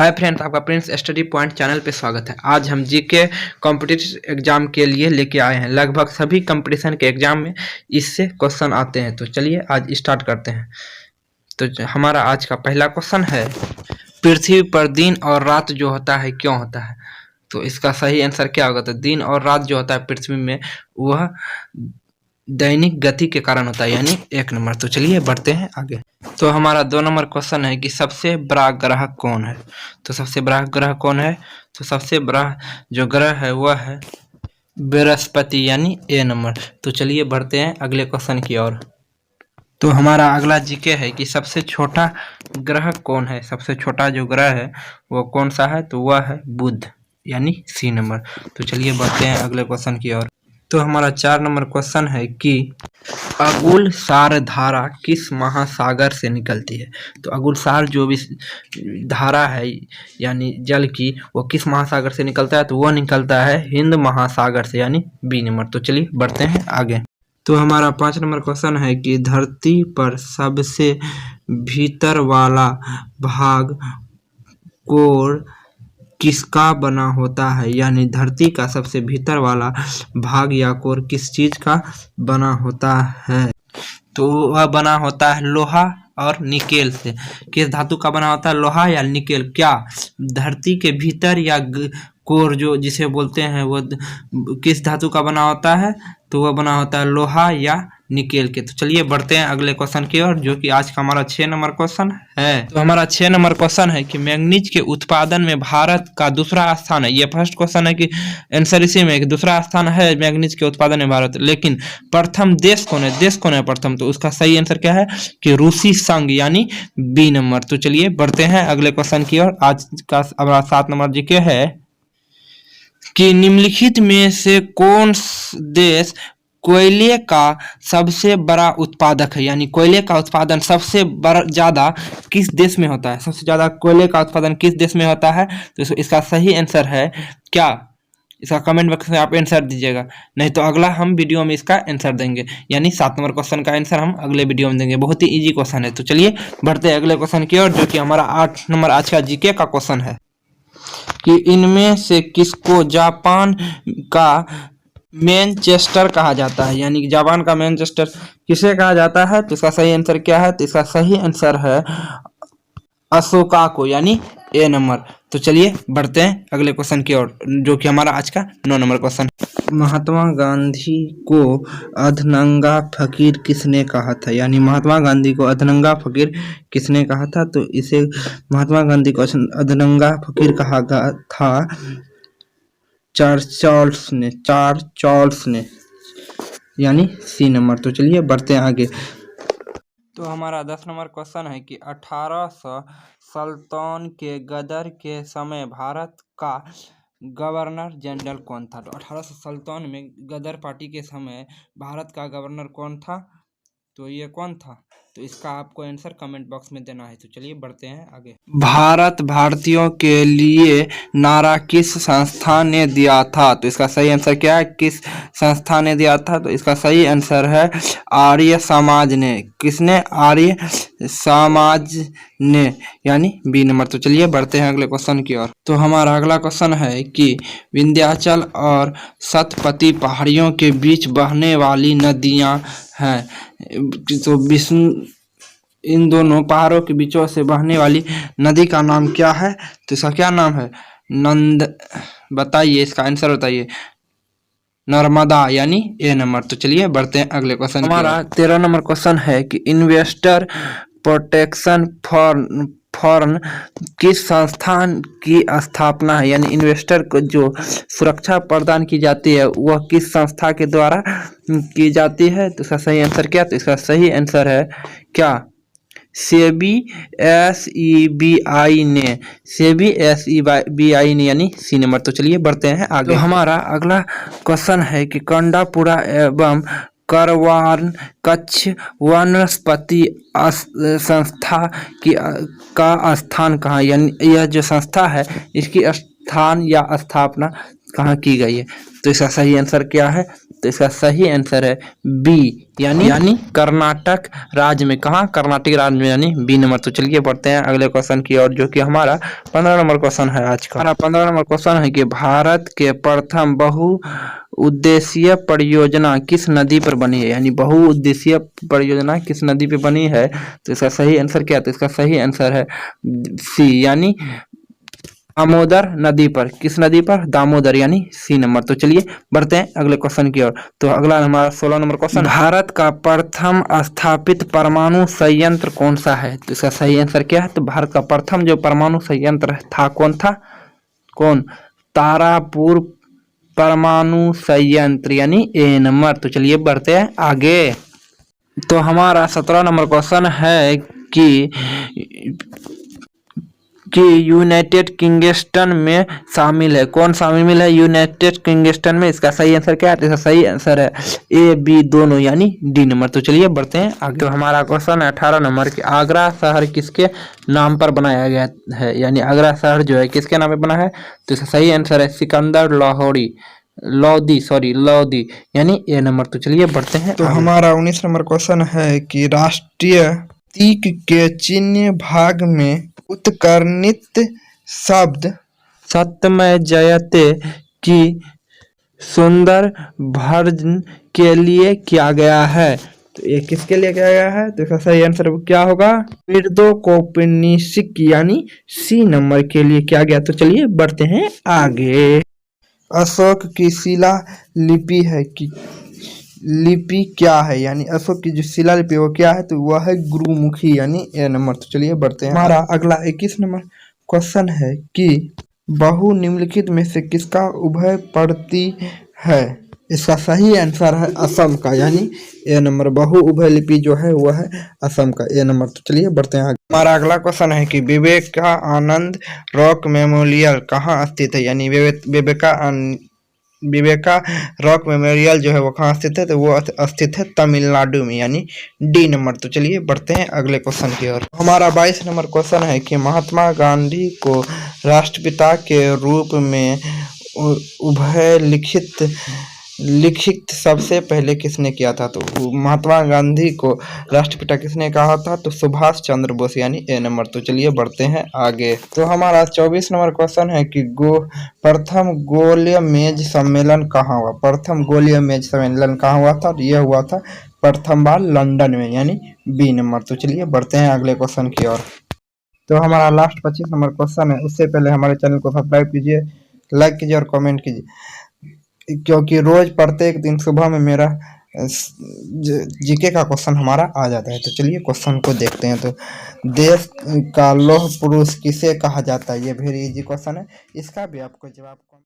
Hi friends, आपका Prince study point channel पे स्वागत है। आज हम जीके कॉम्पिटिटिव एग्जाम के लिए लेके आए हैं। लगभग सभी कंपटीशन के एग्जाम में इससे क्वेश्चन आते हैं। तो चलिए आज स्टार्ट करते हैं। तो हमारा आज का पहला क्वेश्चन है, पृथ्वी पर दिन और रात जो होता है क्यों होता है? तो इसका सही आंसर क्या होगा? तो दिन और रात जो होता है पृथ्वी में वह दैनिक गति के कारण होता है, यानी 1 नंबर। तो चलिए बढ़ते हैं आगे। तो हमारा 2 नंबर क्वेश्चन है कि सबसे बड़ा ग्रह कौन है? तो सबसे बड़ा ग्रह कौन है? तो सबसे बड़ा जो ग्रह है वह है बृहस्पति, यानी A नंबर। तो चलिए बढ़ते हैं अगले क्वेश्चन की ओर। तो हमारा अगला जीके है कि सबसे छोटा ग्रह कौन है? सबसे छोटा जो ग्रह है वो कौन सा है? तो वह है बुध, यानी C नंबर। तो चलिए बढ़ते हैं अगले क्वेश्चन की ओर। तो हमारा 4 नंबर क्वेश्चन है कि अगुलसार धारा किस महासागर से निकलती है? तो अगुलसार जो भी धारा है यानी जल की, वो किस महासागर से निकलता है? तो वो निकलता है हिंद महासागर से, यानी B नंबर। तो चलिए बढ़ते हैं आगे। तो हमारा 5 नंबर क्वेश्चन है कि धरती पर सबसे भीतर वाला भाग कोर किसका बना होता है? यानी धरती का सबसे भीतर वाला भाग या कोर किस चीज का बना होता है? तो वह बना होता है लोहा और निकेल से। किस धातु का बना होता है? लोहा या निकेल। क्या धरती के भीतर या कोर जो जिसे बोलते हैं वो किस धातु का बना होता है? तो वह बना होता है लोहा या निकेल के। तो चलिए बढ़ते हैं अगले क्वेश्चन की ओर, जो कि आज का हमारा 6 नंबर क्वेश्चन है। तो हमारा 6 नंबर क्वेश्चन है कि मैंगनीज के उत्पादन में भारत का दूसरा स्थान है। ये फर्स्ट क्वेश्चन है कि आंसर इसी में, दूसरा स्थान है मैंगनीज के उत्पादन में भारत, लेकिन प्रथम देश कौन है? देश कौन है प्रथम? तो उसका सही आंसर क्या है कि रूसी संघ, यानी B नंबर। तो चलिए बढ़ते हैं अगले क्वेश्चन की ओर। आज का हमारा 7 नंबर जीके है कि निम्नलिखित में से कौन देश कोयले का सबसे बड़ा उत्पादक है? यानी कोयले का उत्पादन सबसे ज्यादा किस देश में होता है? सबसे ज्यादा कोयले का उत्पादन किस देश में होता है? तो इसका सही आंसर है क्या? इसका कमेंट बॉक्स में आप आंसर दीजिएगा, नहीं तो अगला हम वीडियो में इसका आंसर देंगे। यानी 7 नंबर क्वेश्चन का आंसर हम अगले वीडियो में देंगे। बहुत ही इजी क्वेश्चन है। तो चलिए बढ़ते हैं अगले क्वेश्चन की ओर, जो कि हमारा 8 नंबर आज का जीके का क्वेश्चन है कि इनमें से किसको जापान का मैनचेस्टर कहा जाता है? यानी जापान का मैनचेस्टर किसे कहा जाता है? तो इसका सही आंसर क्या है? तो इसका सही आंसर है अशोका को, यानी A नंबर। तो चलिए बढ़ते हैं अगले क्वेश्चन की ओर, जो कि हमारा आज का 9 नंबर क्वेश्चन। महात्मा गांधी को अधनंगा फकीर किसने कहा था? यानी महात्मा गांधी को अधनंगा फकीर किसने कहा था? तो इसे महात्मा गांधी को अधनंगा फकीर कहा गया था चार्ल्स ने, यानी C नंबर। तो चलिए बढ़ते हैं आगे। तो हमारा 10 नंबर क्वेश्चन है कि 1857 के गदर के समय भारत का गवर्नर जनरल कौन था? तो 1857 में गदर पार्टी के समय भारत का गवर्नर कौन था? तो ये कौन था? तो इसका आपको आंसर कमेंट बॉक्स में देना है। तो चलिए बढ़ते हैं आगे। भारत भारतीयों के लिए नारा किस संस्था ने दिया था? तो इसका सही आंसर क्या है? किस संस्था ने दिया था? तो इसका सही आंसर है आर्य समाज ने। किसने? आर्य समाज ने, यानी B नंबर। तो चलिए बढ़ते हैं अगले क्वेश्चन की ओर। तो हमारा अगला क्वेश्चन है कि विंध्याचल और सतपति पहाड़ियों के बीच बहने वाली नदियां हैं। तो इन दोनों पहाड़ों के बीचों से बहने वाली नदी का नाम क्या है? तो इसका क्या नाम है? बताइए, इसका आंसर बताइए। नर्मदा, यानी A नंबर। तो चलिए बढ़ते हैं अगले क्वेश्चन। हमारा 13 नंबर क्वेश्चन है कि इन्वेस्टर प्रोटेक्शन फर्म किस संस्थान की स्थापना है? यानी इन्वेस्टर को जो सुरक्षा प्रदान की जाती है वह किस संस्था के द्वारा की जाती है? तो इसका सही आंसर क्या? तो इसका सही आंसर है क्या? सेबी SEBI ने, सेबी SEBI ने, यानी C नंबर। तो चलिए बढ़ते हैं आगे। तो हमारा अगला क्वेश्चन है कि कंडापुरा एवं करवान कच्छ वनस्पति संस्था का स्थान कहाँ? यानी यह जो संस्था है इसकी स्थान या स्थापना कहाँ की गई है? तो इसका सही आंसर क्या है? तो इसका सही आंसर है बी यानी कर्नाटक राज्य में। कहाँ? कर्नाटक राज्य में यानी बी नंबर। तो चलिए बढ़ते हैं अगले क्वेश्चन की ओर, जो कि हमारा 15 नंबर क्वेश्चन है आज का। हमारा 15 नंबर क्वेश्चन है कि भारत के प्रथम बहुउद्देशीय परियोजना किस नदी पर बनी है, यानी बहुउद्देशीय परियोजना किस नदी पे बनी है। तो इसका सही आंसर क्या है? तो इसका सही आंसर है सी यानी दामोदर नदी पर। किस नदी पर? दामोदर यानी सी नंबर। तो चलिए बढ़ते हैं अगले क्वेश्चन की ओर। तो अगला हमारा 16 नंबर क्वेश्चन, भारत का प्रथम स्थापित परमाणु संयंत्र कौन सा है। तो इसका सही आंसर क्या है? तो भारत का प्रथम जो परमाणु संयंत्र था कौन था? कौन? तारापुर परमाणु संयंत्र यानी ए नंबर। तो चलिए बढ़ते हैं आगे। तो हमारा 17 नंबर क्वेश्चन है कि यूनाइटेड किंगस्टन में शामिल है। कौन शामिल है यूनाइटेड किंगस्टन में? इसका सही आंसर क्या है? इसका सही आंसर है ए बी दोनों यानी डी नंबर। तो चलिए बढ़ते हैं आगे। तो हमारा क्वेश्चन है 18 नंबर कि आगरा शहर किसके नाम पर बनाया गया है, यानी आगरा शहर जो है किसके नाम पे बना है। तो इसका सही आंसर है सिकंदर लोदी यानी ए नंबर। तो चलिए बढ़ते हैं। तो हमारा 19 नंबर क्वेश्चन है कि राष्ट्रीय प्रतीक के चिन्ह भाग में उत्कर्णित शब्द सत्यमय जयते की सुंदर भर्जन के लिए किया गया है। तो ये किसके लिए किया गया है? तो इसका सही आंसर क्या होगा? मिर्दोकोपनिषद यानी सी नंबर के लिए किया गया। तो चलिए बढ़ते हैं आगे। अशोक की शिला लिपि है कि लिपि क्या है, यानी अशोक की जो शिला लिपि वो क्या है? तो वह है गुरुमुखी यानी ए नंबर। तो चलिए बढ़ते हैं। हमारा अगला 21 नंबर क्वेश्चन है कि बहु निम्नलिखित में से किसका उभय पड़ती है। इसका सही आंसर है असम का यानी ए नंबर। बहु उभय लिपि जो है वह है असम का ए नंबर। तो चलिए बढ़ते हैं आगे। हमारा अगला क्वेश्चन है कि विवेकानंद रॉक मेमोरियल कहाँ स्थित है, यानी विवेका रॉक मेमोरियल जो है वो कहाँ स्थित है। तो वो स्थित है तमिलनाडु में यानी डी नंबर। तो चलिए बढ़ते हैं अगले क्वेश्चन की ओर। हमारा 22 नंबर क्वेश्चन है कि महात्मा गांधी को राष्ट्रपिता के रूप में उभय लिखित सबसे पहले किसने किया था। तो महात्मा गांधी को राष्ट्रपिता किसने कहा था। तो सुभाष चंद्र बोस यानी ए नंबर। तो चलिए बढ़ते हैं आगे। तो हमारा 24 नंबर क्वेश्चन है कि प्रथम गोलीय मेज सम्मेलन कहाँ हुआ। प्रथम गोलीय मेज सम्मेलन कहाँ हुआ था? यह हुआ था प्रथम बार लंदन में यानी बी नंबर। तो चलिए बढ़ते हैं अगले क्वेश्चन की ओर। तो हमारा लास्ट 25 नंबर क्वेश्चन है। उससे पहले हमारे चैनल को सब्सक्राइब कीजिए, लाइक कीजिए और कमेंट कीजिए, क्योंकि रोज प्रत्येक दिन सुबह में मेरा जीके का क्वेश्चन हमारा आ जाता है। तो चलिए क्वेश्चन को देखते हैं। तो देश का लौह पुरुष किसे कहा जाता है? ये वेरी इजी क्वेश्चन है, इसका भी आपको जवाब